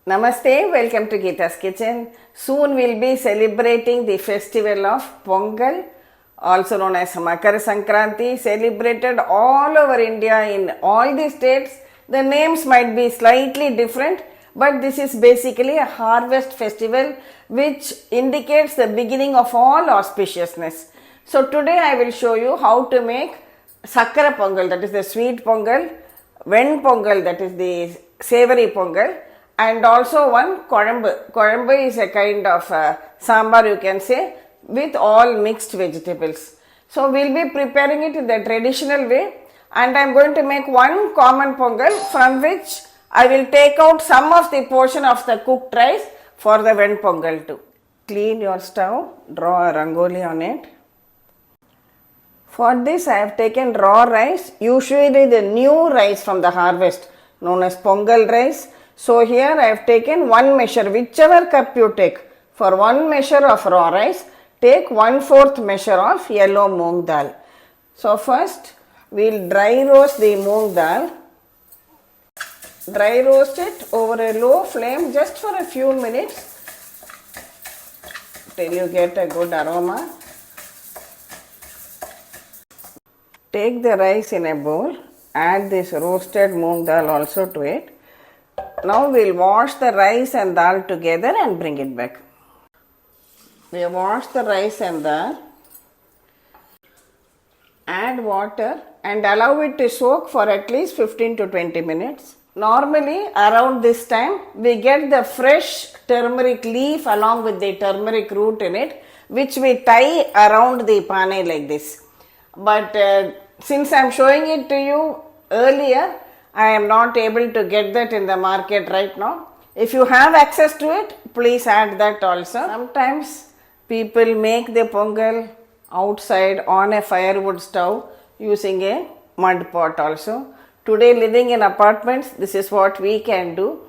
Namaste, welcome to Gita's Kitchen. Soon we'll be celebrating the festival of Pongal, also known as Makara Sankranti, celebrated all over India in all the states. The names might be slightly different, but this is basically a harvest festival which indicates the beginning of all auspiciousness. So today I will show you how to make Sakkarai Pongal, that is the sweet Pongal, Ven Pongal, that is the savory Pongal, and also one Kuzhambu. Kuzhambu is a kind of sambar, you can say, with all mixed vegetables. So we'll be preparing it in the traditional way, and I'm going to make one common Pongal from which I will take out some of the portion of the cooked rice for the Ven Pongal too. Clean your stove, draw a rangoli on it. For this I have taken raw rice, usually the new rice from the harvest known as Pongal rice. So here I have taken one measure, whichever cup you take. For one measure of raw rice, take 1/4 measure of yellow moong dal. So first we will dry roast the moong dal. Dry roast it over a low flame just for a few minutes till you get a good aroma. Take the rice in a bowl, add this roasted moong dal also to it. Now we will wash the rice and dal together and bring it back. We have washed the rice and dal. Add water and allow it to soak for at least 15 to 20 minutes. Normally around this time we get the fresh turmeric leaf along with the turmeric root in it, which we tie around the pane like this. But since I am showing it to you earlier, I am not able to get that in the market right now. If you have access to it, please add that also. Sometimes people make the pongal outside on a firewood stove using a mud pot also. Today living in apartments, this is what we can do.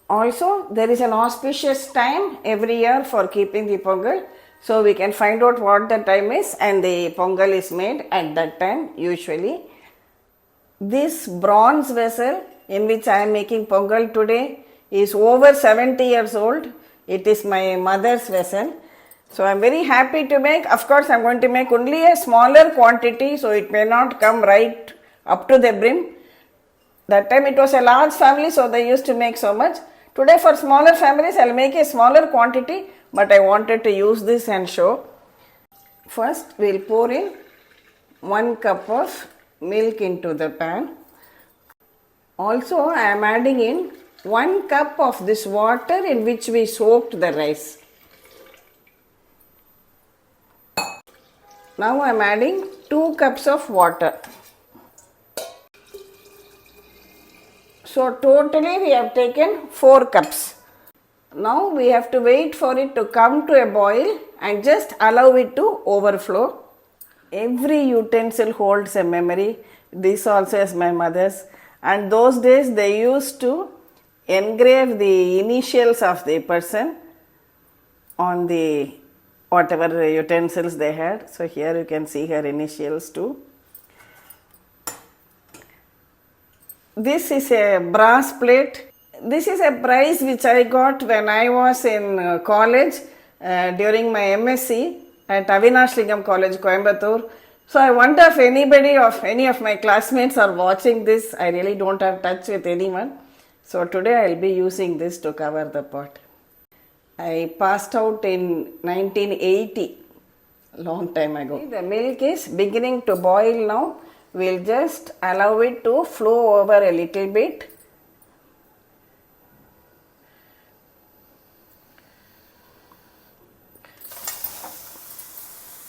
Also, there is an auspicious time every year for keeping the pongal. So we can find out what the time is and the pongal is made at that time usually. This bronze vessel in which I am making pongal today is over 70 years old. It is my mother's vessel. So I am very happy to make. Of course, I am going to make only a smaller quantity, so it may not come right up to the brim. That time it was a large family, so they used to make so much. Today for smaller families, I will make a smaller quantity, but I wanted to use this and show. First, we will pour in 1 cup of milk into the pan. Also, I am adding in 1 cup of this water in which we soaked the rice. Now I am adding 2 cups of water. So totally we have taken 4 cups. Now we have to wait for it to come to a boil and just allow it to overflow. Every utensil holds a memory. This also is my mother's. And those days they used to engrave the initials of the person on the whatever utensils they had. So here you can see her initials too. This is a brass plate. This is a prize which I got when I was in college during my MSc at Avinashlingam College, Coimbatore. So I wonder if any of my classmates are watching this. I really don't have touch with anyone. So today I will be using this to cover the pot. I passed out in 1980, long time ago. The milk is beginning to boil now. We'll just allow it to flow over a little bit.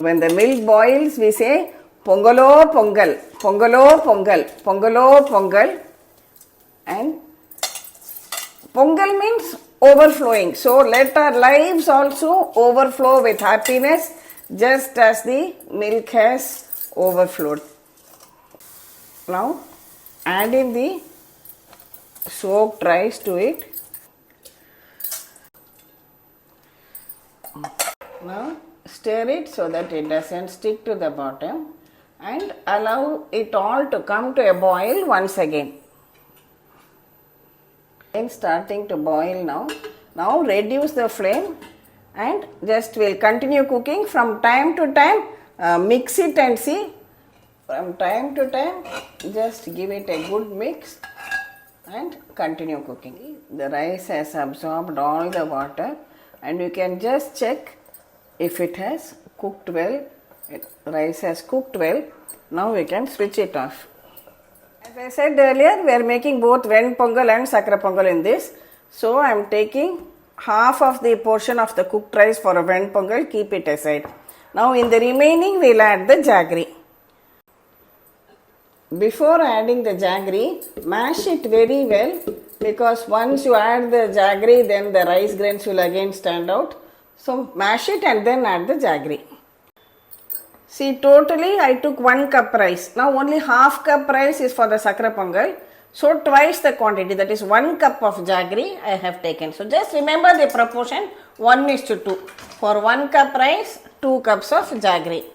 When the milk boils, we say Pongalo Pongal, Pongalo Pongal, Pongalo Pongal. And Pongal means overflowing. So let our lives also overflow with happiness just as the milk has overflowed. Now add in the soaked rice to it. Now stir it so that it doesn't stick to the bottom and allow it all to come to a boil once again. It's starting to boil now. Now reduce the flame and just we'll continue cooking from time to time. Mix it and see. From time to time, just give it a good mix and continue cooking. The rice has absorbed all the water and you can just check if it has cooked well. Rice has cooked well. Now we can switch it off. As I said earlier, we are making both Ven Pongal and Sakkarai Pongal in this. So I am taking half of the portion of the cooked rice for a Ven Pongal, keep it aside. Now in the remaining we will add the jaggery. Before adding the jaggery, mash it very well because once you add the jaggery, then the rice grains will again stand out. So mash it and then add the jaggery. See, totally I took 1 cup rice. Now only half cup rice is for the Sakkarai Pongal. So twice the quantity, that is 1 cup of jaggery I have taken. So just remember the proportion 1:2. For 1 cup rice, 2 cups of jaggery.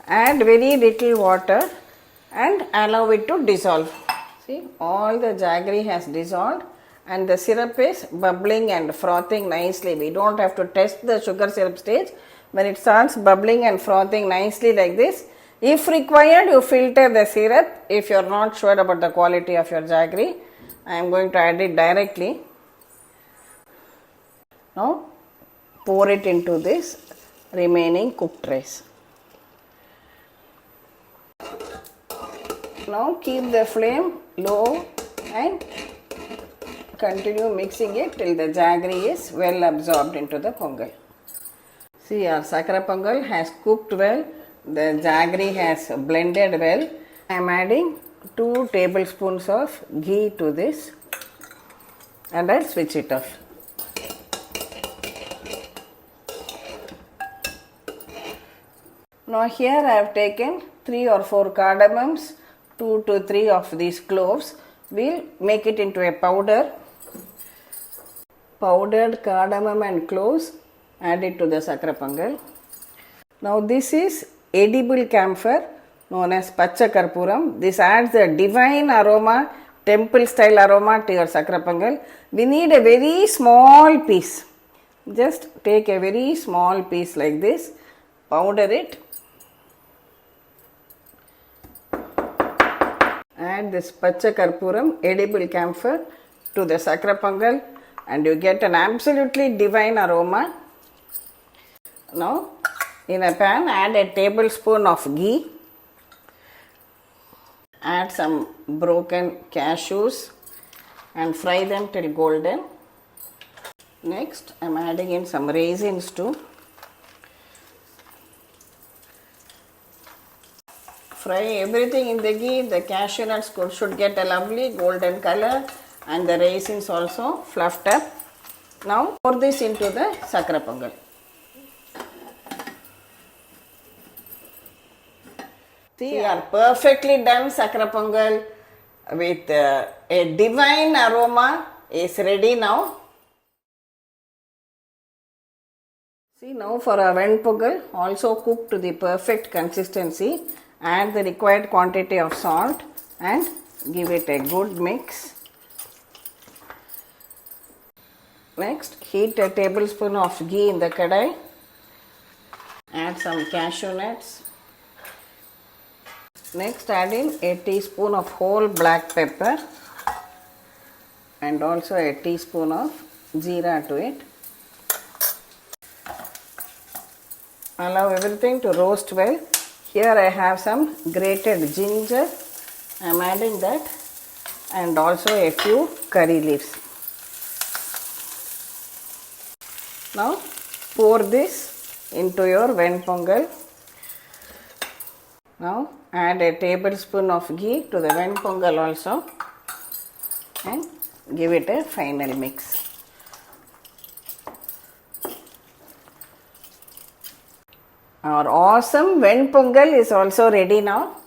Add very little water and allow it to dissolve. See, all the jaggery has dissolved and the syrup is bubbling and frothing nicely. We don't have to test the sugar syrup stage. When it starts bubbling and frothing nicely like this, if required, you filter the syrup. If you are not sure about the quality of your jaggery, I am going to add it directly. Now, pour it into this remaining cooked rice. Now, keep the flame low and continue mixing it till the jaggery is well absorbed into the pongal. See, our Sakkarai Pongal has cooked well, the jaggery has blended well. I am adding 2 tablespoons of ghee to this and I'll switch it off. Now here I have taken 3 or 4 cardamoms, 2 to 3 of these cloves. We'll make it into a powder. Powdered cardamom and cloves, add it to the Sakkarai Pongal. Now this is edible camphor known as Pacha Karpuram. This adds a divine aroma, temple style aroma to your Sakkarai Pongal. We need a very small piece. Just take a very small piece like this, powder it. Add this Pacha Karpuram, edible camphor to the Sakkarai Pongal and you get an absolutely divine aroma. Now, in a pan, add a tablespoon of ghee. Add some broken cashews and fry them till golden. Next, I am adding in some raisins too. Fry everything in the ghee. The cashew nuts should get a lovely golden color and the raisins also fluffed up. Now, pour this into the Sakkarai Pongal. See, our perfectly done Sakkarai Pongal with a divine aroma is ready now. See, now for our Ven Pongal, also cooked to the perfect consistency. Add the required quantity of salt and give it a good mix. Next, heat a tablespoon of ghee in the kadai. Add some cashew nuts. Next, add in a teaspoon of whole black pepper and also a teaspoon of jeera to it. Allow everything to roast well. Here I have some grated ginger. I am adding that and also a few curry leaves. Now, pour this into your Ven Pongal. Now, add a tablespoon of ghee to the Ven Pongal also and give it a final mix. Our awesome Ven Pongal is also ready now.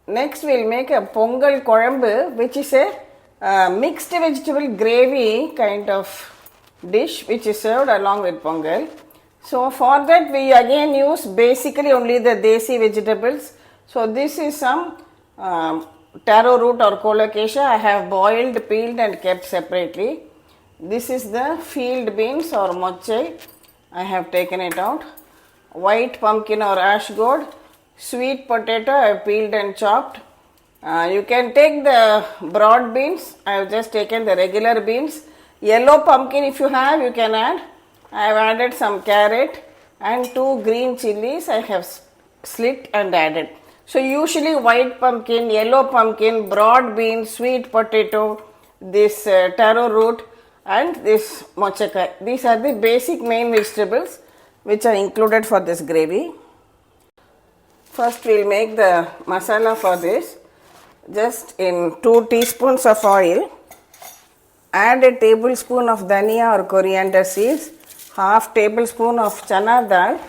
Next, we will make a Pongal Kuzhambu, which is a mixed vegetable gravy kind of dish which is served along with Pongal. So for that we again use basically only the desi vegetables. So this is some taro root or colocasia I have boiled, peeled and kept separately. This is the field beans or mochai. I have taken it out. White pumpkin or ash gourd. Sweet potato I have peeled and chopped. You can take the broad beans. I have just taken the regular beans. Yellow pumpkin if you have, you can add. I have added some carrot and 2 green chilies I have slit and added. So usually white pumpkin, yellow pumpkin, broad beans, sweet potato, this taro root and this mochakai. These are the basic main vegetables which are included for this gravy. First we will make the masala for this. Just in 2 teaspoons of oil, add a tablespoon of dhania or coriander seeds, half tablespoon of chana dal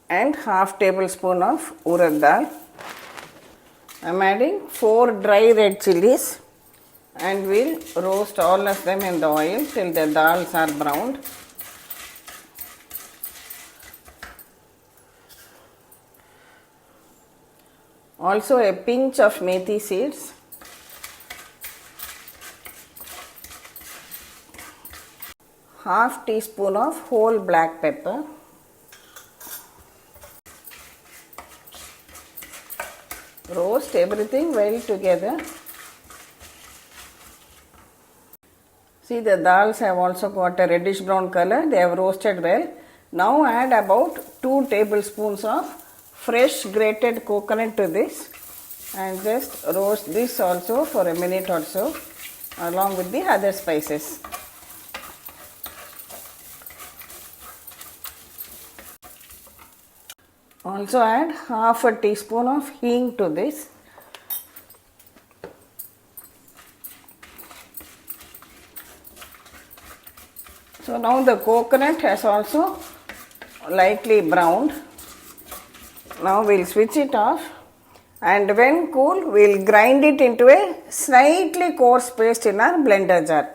and half tablespoon of urad dal. I am adding 4 dry red chilies and we will roast all of them in the oil till the dals are browned. Also a pinch of methi seeds, half teaspoon of whole black pepper, roast everything well together. See, the dals have also got a reddish brown color, they have roasted well. Now add about 2 tablespoons of fresh grated coconut to this and just roast this also for a minute or so along with the other spices. Also add half a teaspoon of hing to this. So now the coconut has also lightly browned. Now we will switch it off and when cool we will grind it into a slightly coarse paste in our blender jar.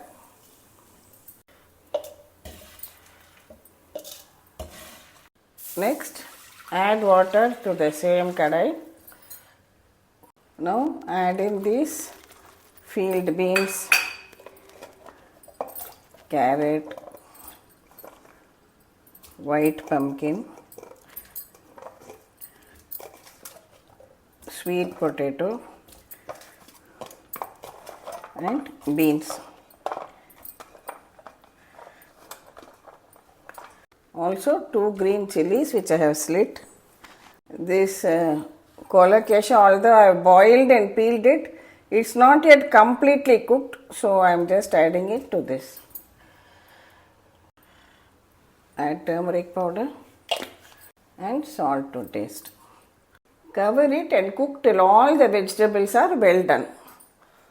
Next add water to the same kadai. Now add in these field beans, carrot, white pumpkin, sweet potato and beans. Also 2 green chilies which I have slit. This colocasia, although I have boiled and peeled it, it's not yet completely cooked, so I am just adding it to this. Add turmeric powder and salt to taste. Cover it and cook till all the vegetables are well done.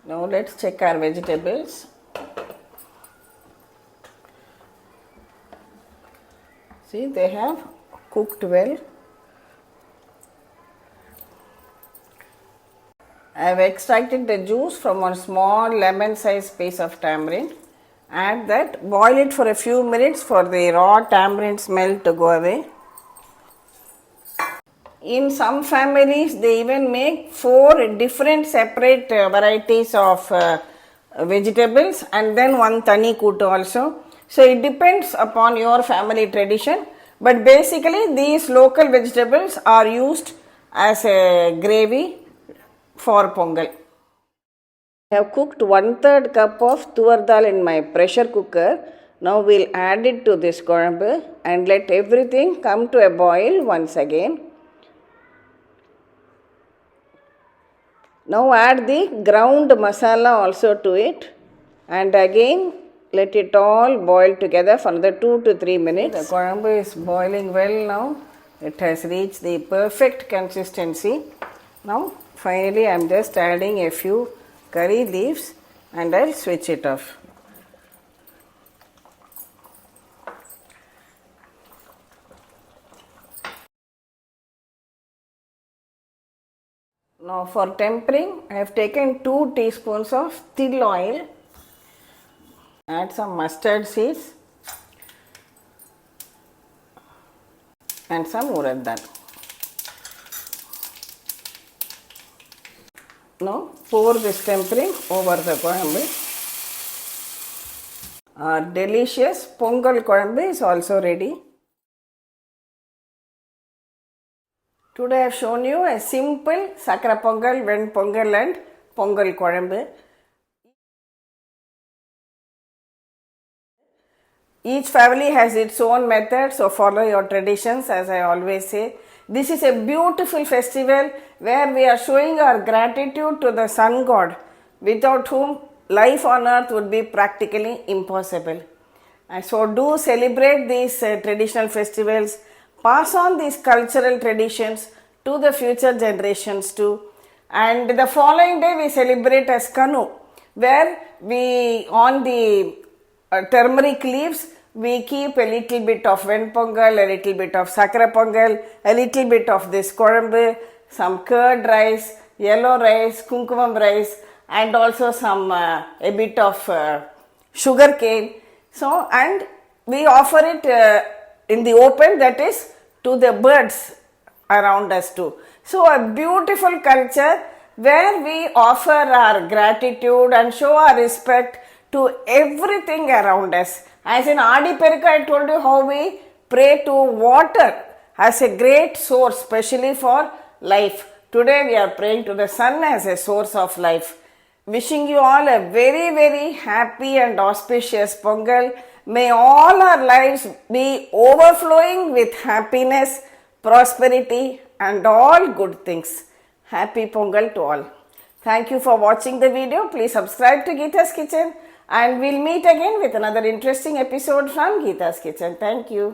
Now let's check our vegetables. See, they have cooked well. I have extracted the juice from a small lemon sized piece of tamarind. Add that, boil it for a few minutes for the raw tamarind smell to go away. In some families, they even make 4 different separate varieties of vegetables and then 1 tani kootu also. So it depends upon your family tradition, but basically these local vegetables are used as a gravy for Pongal. I have cooked 1/3 cup of tuvar dal in my pressure cooker. Now we will add it to this Kuzhambu and let everything come to a boil once again. Now add the ground masala also to it and again let it all boil together for another 2 to 3 minutes. The Kuzhambu is boiling well now. It has reached the perfect consistency. Now finally I am just adding a few curry leaves and I will switch it off. Now for tempering, I have taken 2 teaspoons of til oil. Add some mustard seeds and some urad dal. Now pour this tempering over the Kuzhambu. Our delicious Pongal Kuzhambu is also ready. Today I have shown you a simple Sakkarai Pongal, Ven Pongal and Pongal Kuzhambu. Each family has its own method, so follow your traditions, as I always say. This is a beautiful festival where we are showing our gratitude to the sun god, without whom life on earth would be practically impossible. And so do celebrate these traditional festivals, pass on these cultural traditions to the future generations too. And the following day we celebrate as Kanu, where we on the turmeric leaves we keep a little bit of Ven Pongal, a little bit of Sakkarai Pongal, a little bit of this Kuzhambu, some curd rice, yellow rice, kumkumam rice, and also some a bit of sugar cane. So, and we offer it in the open, that is to the birds around us too. So a beautiful culture where we offer our gratitude and show our respect to everything around us. As in Adi Perika, I told you how we pray to water as a great source, especially for life. Today we are praying to the sun as a source of life. Wishing you all a very, very happy and auspicious Pongal. May all our lives be overflowing with happiness, prosperity and all good things. Happy Pongal to all. Thank you for watching the video. Please subscribe to Gita's Kitchen and we'll meet again with another interesting episode from Gita's Kitchen. Thank you.